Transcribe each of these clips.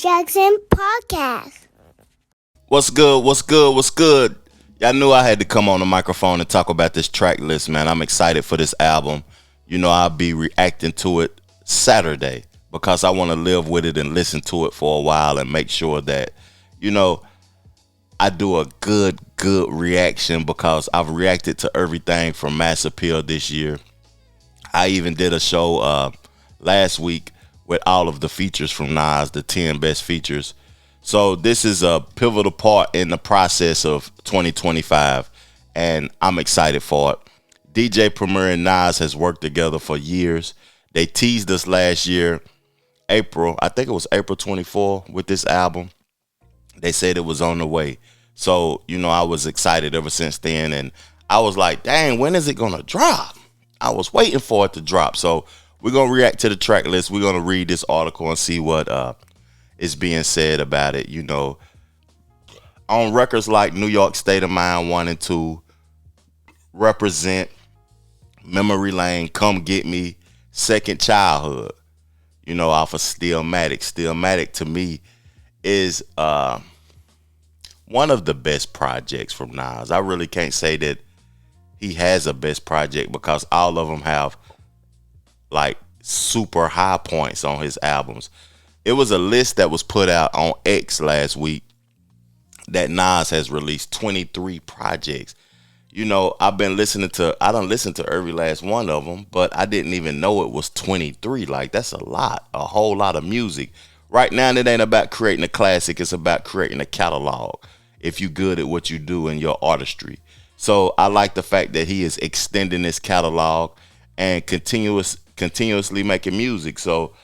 Jackson Podcast. What's good? What's good? What's good? Y'all knew I had to come on the microphone and talk about this track list, man. I'm excited for this album. You know, I'll be reacting to it Saturday because I want to live with it and listen to it for a while and make sure that, you know, I do a good reaction because I've reacted to everything from Mass Appeal this year. I even did a show last week with all of the features from Nas, the 10 best features. So this is a pivotal part in the process of 2025, and I'm excited for it. DJ Premier and Nas has worked together for years. They teased us last year, April, I think it was April 24 with this album. They said it was on the way. So, you know, I was excited ever since then, and I was like, dang, when is it going to drop? I was waiting for it to drop. So we're going to react to the track list. We're going to read this article and see what is being said about it. You know, on records like New York State of Mind 1 and 2, Represent, Memory Lane, Come Get Me, Second Childhood, you know, off of Stillmatic. Stillmatic to me is one of the best projects from Nas. I really can't say that he has a best project because all of them have like super high points on his albums. It was a list that was put out on X last week that Nas has released 23 projects. You know, I done listened to every last one of them, but I didn't even know it was 23. Like, that's a whole lot of music. Right now, it ain't about creating a classic. It's about creating a catalog if you good at what you do in your artistry. So I like the fact that he is extending this catalog and continuously making music. So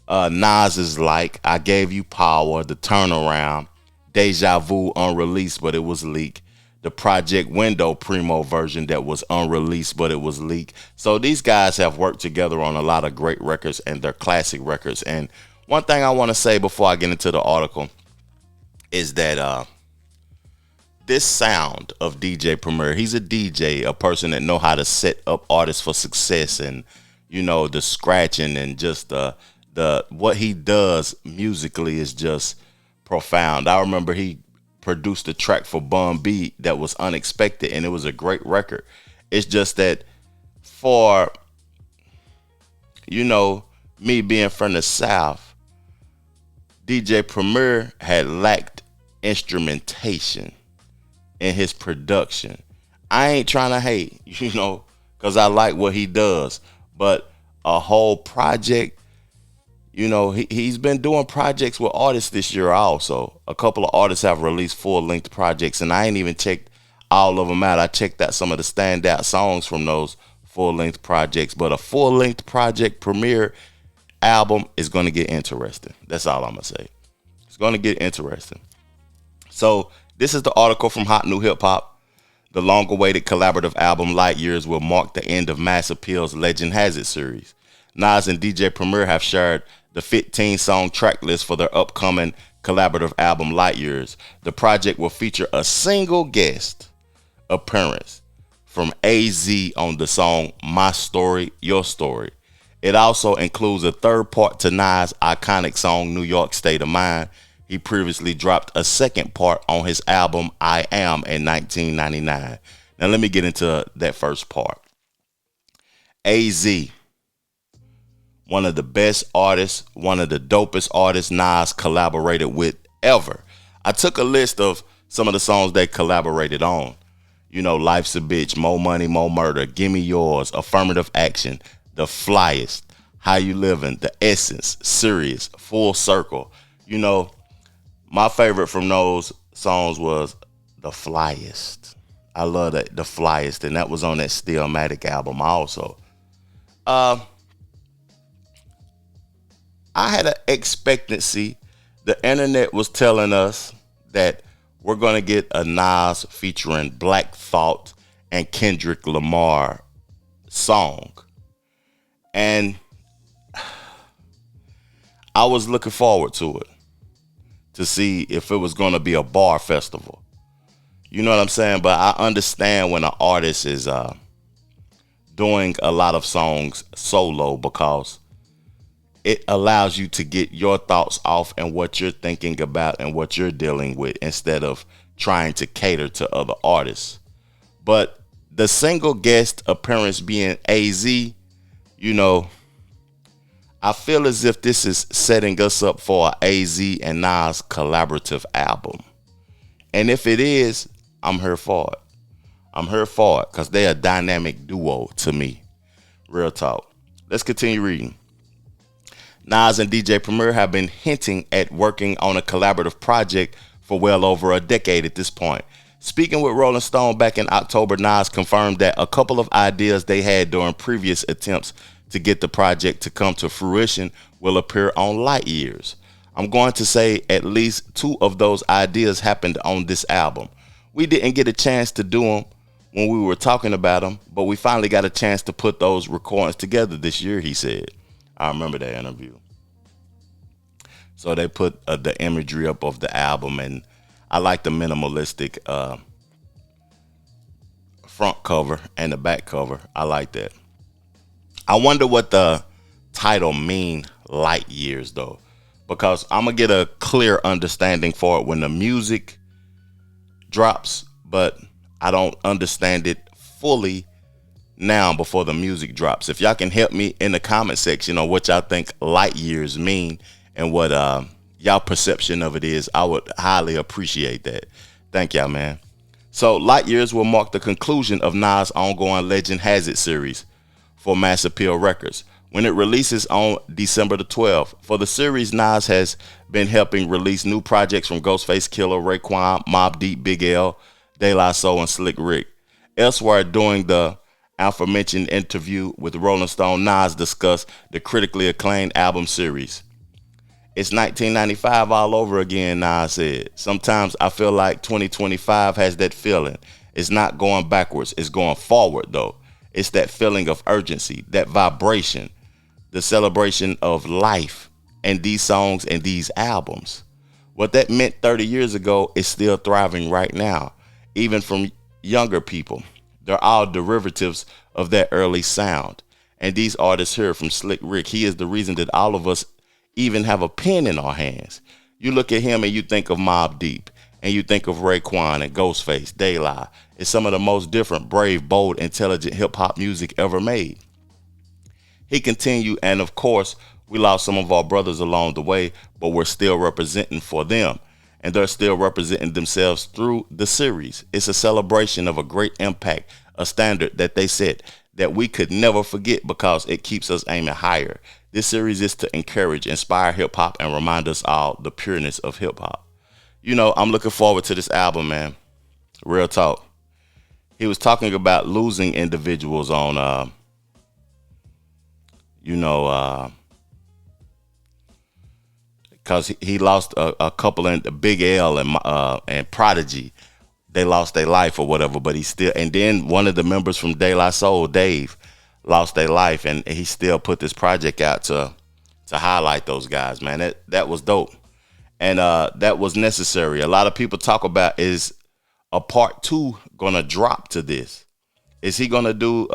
Nas is like, I Gave You Power, The Turnaround, Deja Vu unreleased, but it was leaked. The Project Window Primo version that was unreleased, but it was leaked. So these guys have worked together on a lot of great records, and they're classic records. And one thing I want to say before I get into the article is that this sound of DJ Premier, he's a DJ, a person that know how to set up artists for success, and, you know, the scratching and just the what he does musically is just profound. I remember he produced a track for Bun B that was unexpected, and it was a great record. It's just that for, you know, me being from the South, DJ Premier had lacked instrumentation in his production. I ain't trying to hate, you know, because I like what he does, but a whole project, you know, he's been doing projects with artists this year also. A couple of artists have released full-length projects, and I ain't even checked all of them out. I checked out some of the standout songs from those full-length projects, but a full-length project premiere album is going to get interesting. That's all I'm going to say. It's going to get interesting. So this is the article from Hot New Hip Hop. The long-awaited collaborative album Light Years will mark the end of Mass Appeal's Legend Has It series. Nas and DJ Premier have shared the 15-song track list for their upcoming collaborative album Light Years. The project will feature a single guest appearance from AZ on the song My Story, Your Story. It also includes a third part to Nas' iconic song New York State of Mind. He previously dropped a second part on his album I Am in 1999. Now let me get into that first part. AZ, one of the best artists, one of the dopest artists Nas collaborated with ever. I took a list of some of the songs they collaborated on. You know, Life's a Bitch, More Money, More Murder, Gimme Yours, Affirmative Action, The Flyest, How You Living, The Essence, Serious, Full Circle. You know, my favorite from those songs was The Flyest. I love that, The Flyest, and that was on that Stillmatic album also. I had an expectancy. The internet was telling us that we're going to get a Nas featuring Black Thought and Kendrick Lamar song. And I was looking forward to it, to see if it was going to be a bar festival. You know what I'm saying? But I understand when an artist is doing a lot of songs solo, because it allows you to get your thoughts off and what you're thinking about and what you're dealing with instead of trying to cater to other artists. But the single guest appearance being AZ, I feel as if this is setting us up for a AZ and Nas collaborative album. And if it is, I'm here for it. I'm here for it because they're a dynamic duo to me. Real talk. Let's continue reading. Nas and DJ Premier have been hinting at working on a collaborative project for well over a decade at this point. Speaking with Rolling Stone back in October, Nas confirmed that a couple of ideas they had during previous attempts to get the project to come to fruition will appear on Light Years. I'm going to say at least two of those ideas happened on this album. We didn't get a chance to do them when we were talking about them, but we finally got a chance to put those recordings together this year, he said. I remember that interview. So they put the imagery up of the album, and I like the minimalistic front cover and the back cover. I like that. I wonder what the title mean, Light Years, though, because I'm going to get a clear understanding for it when the music drops, but I don't understand it fully now before the music drops. If y'all can help me in the comment section on what y'all think light years mean and what y'all perception of it is, I would highly appreciate that. Thank y'all, man. So Light Years will mark the conclusion of Nas' ongoing Legend Has It series for Mass Appeal Records when it releases on December the 12th. For the series, Nas has been helping release new projects from Ghostface Killah, Raekwon, Mobb Deep, Big L, De La Soul, and Slick Rick. Elsewhere, during the aforementioned interview with Rolling Stone, Nas discussed the critically acclaimed album series. It's 1995 all over again, Nas said. Sometimes I feel like 2025 has that feeling. It's not going backwards. It's going forward, though. It's that feeling of urgency, that vibration, the celebration of life, and these songs and these albums. What that meant 30 years ago is still thriving right now, even from younger people. They're all derivatives of that early sound. And these artists here from Slick Rick, he is the reason that all of us even have a pen in our hands. You look at him and you think of Mobb Deep, and you think of Raekwon and Ghostface, De La. It's some of the most different, brave, bold, intelligent hip-hop music ever made. He continued, and of course, we lost some of our brothers along the way, but we're still representing for them. And they're still representing themselves through the series. It's a celebration of a great impact, a standard that they set that we could never forget because it keeps us aiming higher. This series is to encourage, inspire hip-hop, and remind us all the pureness of hip-hop. I'm looking forward to this album, man. Real talk. He was talking about losing individuals on, because he lost a couple in Big L and Prodigy. They lost their life or whatever, but he still, and then one of the members from De La Soul, Dave, lost their life, and he still put this project out to highlight those guys, man. That was dope. And that was necessary. A lot of people talk about, is a part 2 gonna drop to this? Is he gonna do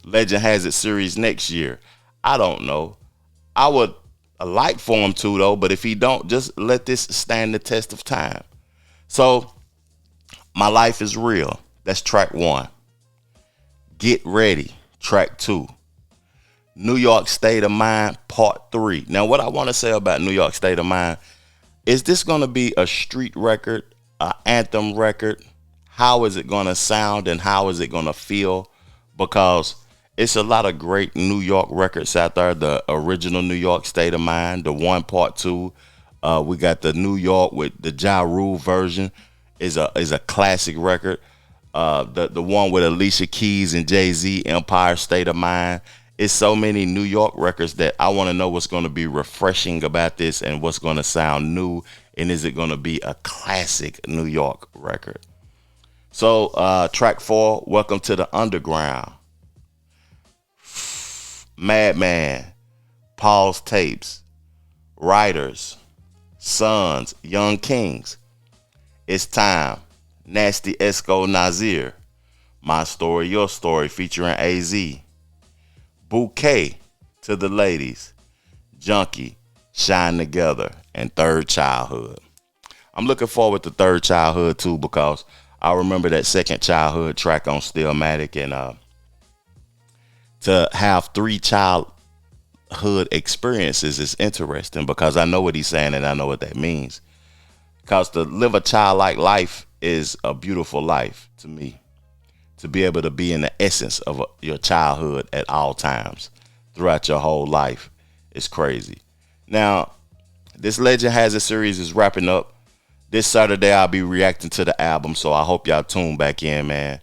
Legend Has It series next year? I don't know. I would like for him to, though, but if he don't, just let this stand the test of time. So, My Life Is Real. That's track 1. Get Ready, track 2. New York State of Mind, part 3. Now, what I want to say about New York State of Mind, is this going to be a street record, an anthem record? How is it going to sound and how is it going to feel? Because it's a lot of great New York records out there. The original New York State of Mind, the 1 part 2. We got the New York with the Ja Rule version is a classic record. The one with Alicia Keys and Jay-Z, Empire State of Mind. It's so many New York records that I want to know what's going to be refreshing about this and what's going to sound new, and is it going to be a classic New York record? So track 4, Welcome to the Underground. Madman, Paul's Tapes, Writers, Sons, Young Kings, It's Time, Nasty Esco Nazir, My Story, Your Story featuring AZ, Bouquet, to the ladies, Junkie, Shine Together, and Third Childhood. I'm looking forward to Third Childhood too, because I remember that Second Childhood track on Stillmatic, and to have three childhood experiences is interesting, because I know what he's saying and I know what that means. Because to live a childlike life is a beautiful life to me. To be able to be in the essence of your childhood at all times throughout your whole life is crazy. Now, this Legend Has It series is wrapping up. This Saturday, I'll be reacting to the album, so I hope y'all tune back in, man.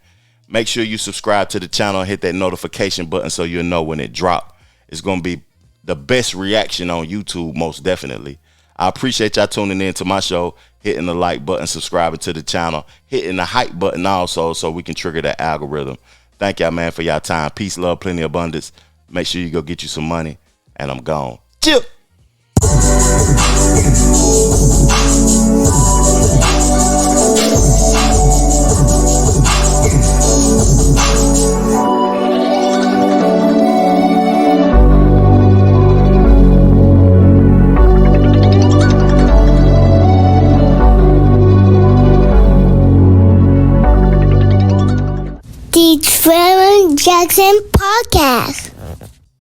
Make sure you subscribe to the channel and hit that notification button so you'll know when it drop. It's going to be the best reaction on YouTube, most definitely. I appreciate y'all tuning in to my show, hitting the like button, subscribing to the channel, hitting the hype button also so we can trigger that algorithm. Thank y'all, man, for y'all time. Peace, love, plenty, abundance. Make sure you go get you some money, and I'm gone. Chill. The Trevor Jackson Podcast.